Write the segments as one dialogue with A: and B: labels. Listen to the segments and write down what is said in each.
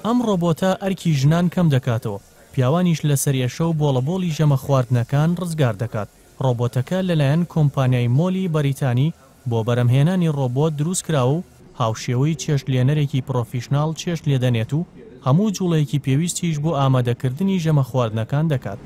A: ئەم ڕۆبۆتە ئەرکی ژنان کەم دەکاتەوە، پیاوانیش لە سەرێشە و بۆڵەبۆڵی ژەمە خواردنەکان ڕزگار دەکات. ڕۆبۆتەکە لەلایەن کۆمپانیای مۆلی بەریتانی بۆ بەرەمهێنانی ڕۆبۆت دروست کراوە و هاوشێوەی چێشتلێنەرێکی پرۆفیشناڵ چێشت لێدەنێت و هەموو جوڵەیەکی پێویستیش بۆ ئامادەکردنی ژەمە خواردنەکان دەکات.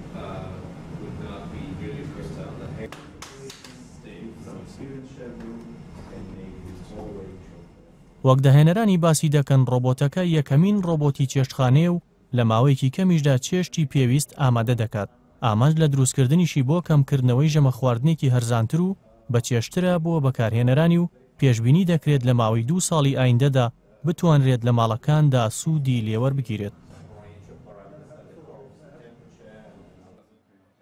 A: وەک داهێنەرانی باسی دەکەن ڕۆبۆتەکە یەکەمین ڕۆبۆتی چێشتخانەیە و لە ماوەیەکی کەمیشدا چێشتی پێویست ئامادە دەکات. ئامانج لە دروستکردنیشی بۆ کەمکردنەوەی ژەمە خواردنێکی هەرزانتر و بە چێشترە بۆ بەکارهێنەرانی و پێشبینی دەکرێت لە ماوەی 2 ساڵی ئایندەدا بتوانرێت لە ماڵەکاندا سوودی لێوەربگیرێت.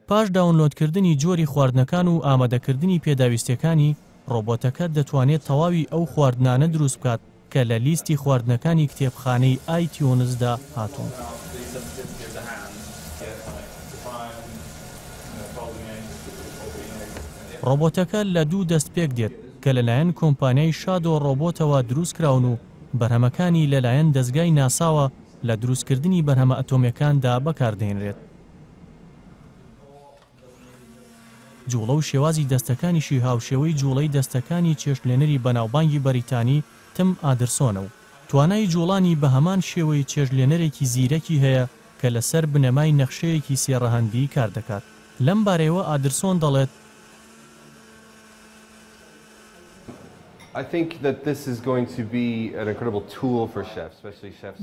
A: پاش داونلۆدکردنی جۆری خواردنەکان و ئامادەکردنی پێداویستیەکانی، ڕۆبۆتەکە دەتوانێت تەواوی ئەو خواردنانە دروست بکات کە لە لیستی خواردنەکانی کتێبخانەی ئایتیونزدا هاتوون. ڕۆبۆتەکە لە 2 دەست پێک دێت کە لەلایەن کۆمپانیای شادۆ ڕۆبۆتەوە دروست کراون و بەرهەمەکانی لەلایەن دەستگای ناساوە لە دروستکردنی بەرهەمە ئەتۆمیەکاندا بەکاردێنرێت. جوڵە و شێوازی دەستەکانیشی هاوشێوەی جوڵەی دەستەکانی چێشتلێنەری بەناوبانگی بەریتانی تم ئادرسۆنە و توانای جوڵانی بە هەمان شێوەی چێشتلێنەرێکی زیرەکی هەیە کە لەسەر بنەمای نەخشەیەکی سێڕەهەندی کار دەکات. لەم بارەیەوە ئادرسۆن دەڵێت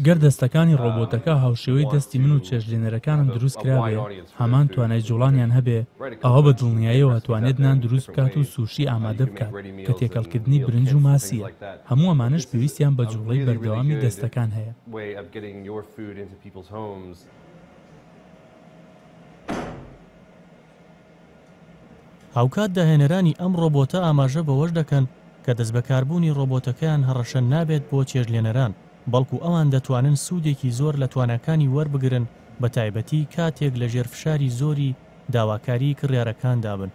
B: گەر دەستەکانی ڕۆبۆتەکە هاوشێوەی دەستی من و چێشتلێنەرەکانم دروست کرابێ، هەمان توانای جوڵانیان هەبێ، ئەوە بە دڵنیاییەوە توانێت نان دروست بکات و سوشی ئامادە بکات کە تێکەڵکردنی برنج و ماسیە. هەموو ئەمانش پێویستیان بە جوڵەی بەردەوامی دەستەکان هەیە.
A: هاوکات داهێنەرانی ئەم ڕۆبۆتە ئاماژە بەوەش دەکەن کە دەست بەکاربوونی ڕۆبۆتەکەیان هەڕەشە نابێت بۆ چێژلێنەران، بەڵکو ئەوان دەتوانن سوودێکی زۆر لە توانەکانی وەربگرن، بە تایبەتی کاتێک لە ژێرفشاری زۆری داواکاری کڕیارەکان دابن.